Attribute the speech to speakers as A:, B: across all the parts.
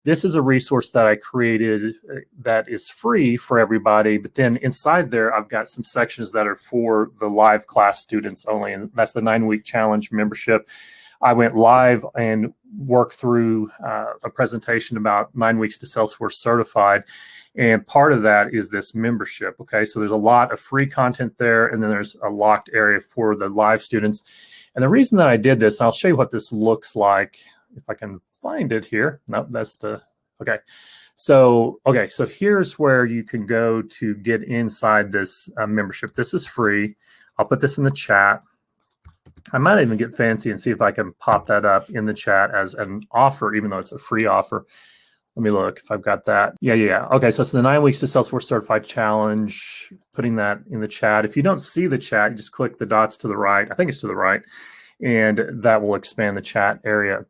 A: This is a resource that I created that is free for everybody, but then inside there, I've got some sections that are for the live class students only, and that's the 9-week challenge membership. I went live and worked through a presentation about 9 weeks to Salesforce Certified, and part of that is this membership, okay? So there's a lot of free content there, and then there's a locked area for the live students. And the reason that I did this, and I'll show you what this looks like, if I can find it here. No, that's the, okay. So here's where you can go to get inside this membership. This is free. I'll put this in the chat. I might even get fancy and see if I can pop that up in the chat as an offer, even though it's a free offer. Let me look if I've got that. Yeah. Okay, so it's the 9 weeks to Salesforce Certified Challenge, putting that in the chat. If you don't see the chat, you just click the dots to the right. I think it's to the right, and that will expand the chat area.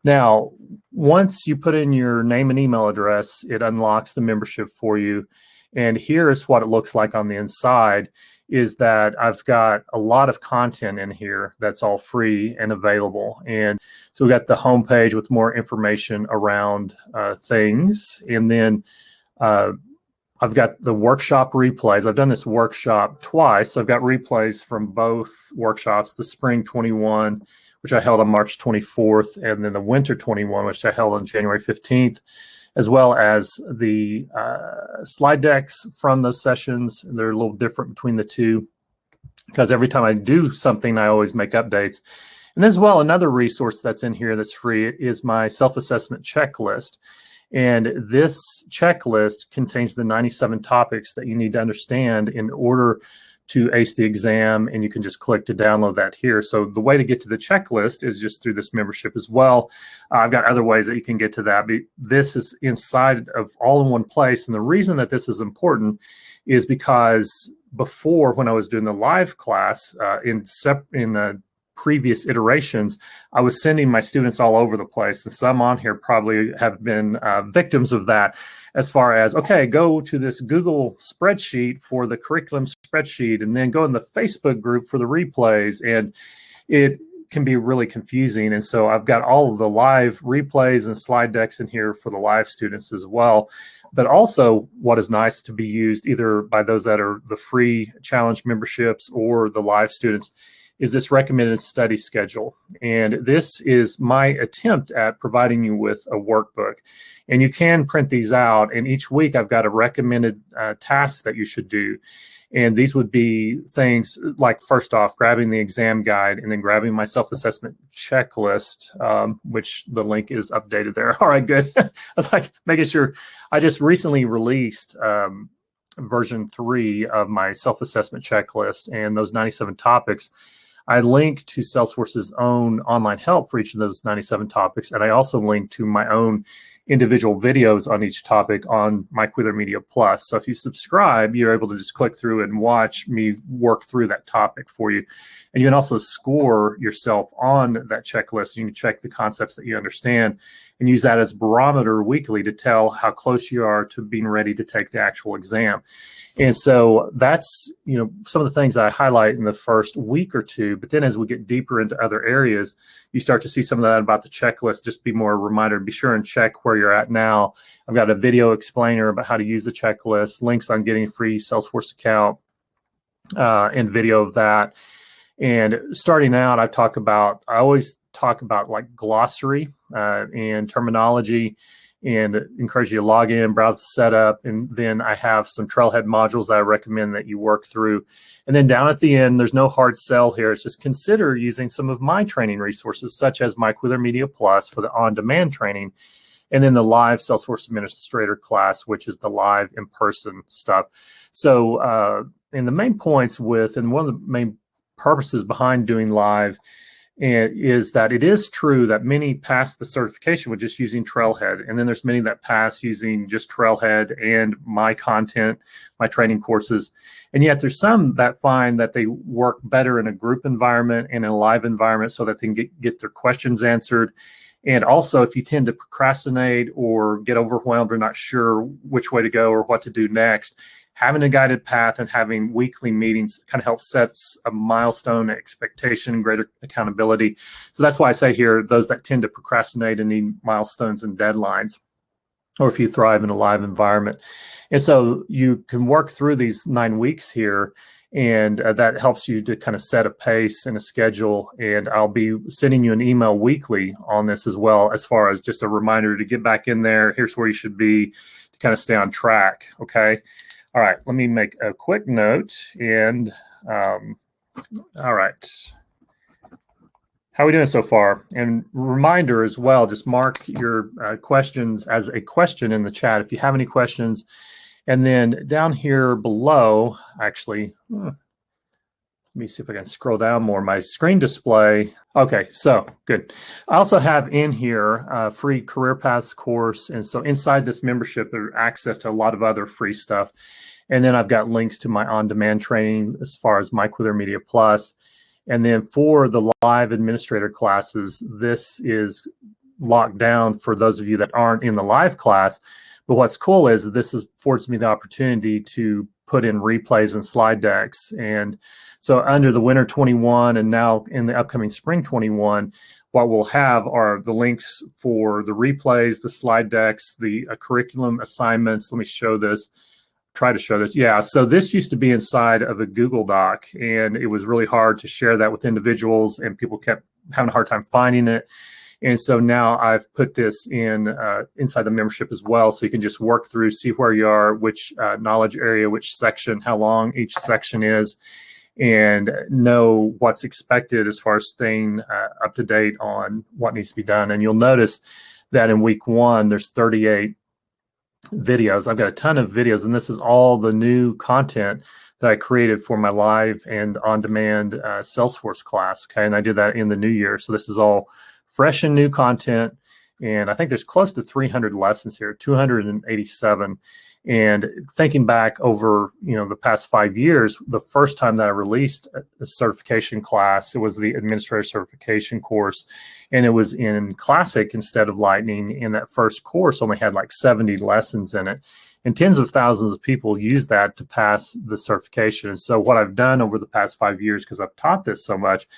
A: Now, once you put in your name and email address, it unlocks the membership for you. And here's what it looks like on the inside, is that I've got a lot of content in here that's all free and available. And so we got the homepage with more information around things. And then I've got the workshop replays. I've done this workshop twice. So I've got replays from both workshops, the spring 21, which I held on March 24th, and then the winter 21, which I held on January 15th, as well as the slide decks from those sessions. They're a little different between the two because every time I do something, I always make updates. And as well, another resource that's in here that's free is my self-assessment checklist. And this checklist contains the 97 topics that you need to understand in order to ace the exam, and you can just click to download that here. So the way to get to the checklist is just through this membership as well. I've got other ways that you can get to that, but this is inside of all in one place. And the reason that this is important is because before, when I was doing the live class in previous iterations, I was sending my students all over the place, and some on here probably have been victims of that, as far as, okay, go to this Google spreadsheet for the curriculum spreadsheet, and then go in the Facebook group for the replays, and it can be really confusing. And so I've got all of the live replays and slide decks in here for the live students as well. But also what is nice to be used either by those that are the free challenge memberships or the live students is this recommended study schedule. And this is my attempt at providing you with a workbook. And you can print these out, and each week I've got a recommended task that you should do. And these would be things like, first off, grabbing the exam guide, and then grabbing my self-assessment checklist, which the link is updated there. All right, good. I was like making sure. I just recently released version 3 of my self-assessment checklist, and those 97 topics. I link to Salesforce's own online help for each of those 97 topics, and I also link to my own individual videos on each topic on MyQuiler Media Plus. So if you subscribe, you're able to just click through and watch me work through that topic for you. And you can also score yourself on that checklist. You can check the concepts that you understand and use that as a barometer weekly to tell how close you are to being ready to take the actual exam. And so that's, some of the things that I highlight in the first week or two, but then as we get deeper into other areas, you start to see some of that about the checklist. Just be more a reminder, be sure and check where you're at now. I've got a video explainer about how to use the checklist, links on getting a free Salesforce account, and video of that. And starting out, I always talk about like glossary and terminology, and encourage you to log in, browse the setup, and then I have some Trailhead modules that I recommend that you work through. And then down at the end, there's no hard sell here. It's just consider using some of my training resources, such as MyQuiler Media Plus for the on-demand training, and then the live Salesforce Administrator class, which is the live in-person stuff. So, and the main points and one of the main purposes behind doing live is that it is true that many pass the certification with just using Trailhead, and then there's many that pass using just Trailhead and my content, my training courses, and yet there's some that find that they work better in a group environment and in a live environment so that they can get their questions answered. And also, if you tend to procrastinate or get overwhelmed or not sure which way to go or what to do next, having a guided path and having weekly meetings kind of helps sets a milestone expectation, greater accountability. So that's why I say here, those that tend to procrastinate and need milestones and deadlines. or if you thrive in a live environment. And so you can work through these 9 weeks here, and that helps you to kind of set a pace and a schedule. And I'll be sending you an email weekly on this as well, as far as just a reminder to get back in there. Here's where you should be to kind of stay on track. Okay. All right. Let me make a quick note. And all right. How are we doing so far? And reminder as well, just mark your questions as a question in the chat if you have any questions. And then down here below, actually, let me see if I can scroll down more. My screen display. Okay, so good. I also have in here a free career paths course. And so inside this membership, there's access to a lot of other free stuff. And then I've got links to my on-demand training as far as MyQuill Media Plus. And then for the live administrator classes, this is locked down for those of you that aren't in the live class. But what's cool is this affords me the opportunity to put in replays and slide decks. And so under the winter 21 and now in the upcoming spring 21, what we'll have are the links for the replays, the slide decks, the curriculum assignments. Let me show this. Try to show this. Yeah, so this used to be inside of a Google Doc, and it was really hard to share that with individuals, and people kept having a hard time finding it. And so now I've put this in inside the membership as well, so you can just work through, see where you are, which knowledge area, which section, how long each section is, and know what's expected as far as staying up to date on what needs to be done. And you'll notice that in week 1, there's 38 videos. I've got a ton of videos, and this is all the new content that I created for my live and on-demand Salesforce class. Okay, and I did that in the new year. So this is all fresh and new content, and I think there's close to 300 lessons here, 287. And thinking back over, the past 5 years, the first time that I released a certification class, it was the administrator certification course, and it was in Classic instead of Lightning. And that first course only had like 70 lessons in it, and tens of thousands of people used that to pass the certification. And so what I've done over the past 5 years, because I've taught this so much,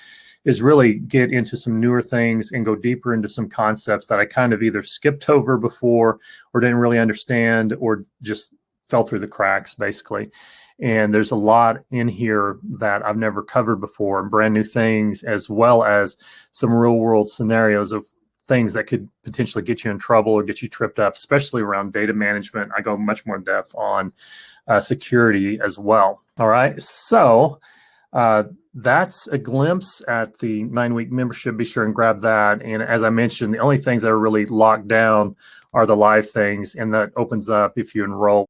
A: is really get into some newer things and go deeper into some concepts that I kind of either skipped over before or didn't really understand or just fell through the cracks, basically. And there's a lot in here that I've never covered before, and brand new things, as well as some real world scenarios of things that could potentially get you in trouble or get you tripped up, especially around data management. I go much more in depth on security as well. All right, so that's a glimpse at the 9-week membership. Be sure and grab that. And as I mentioned, the only things that are really locked down are the live things, and that opens up if you enroll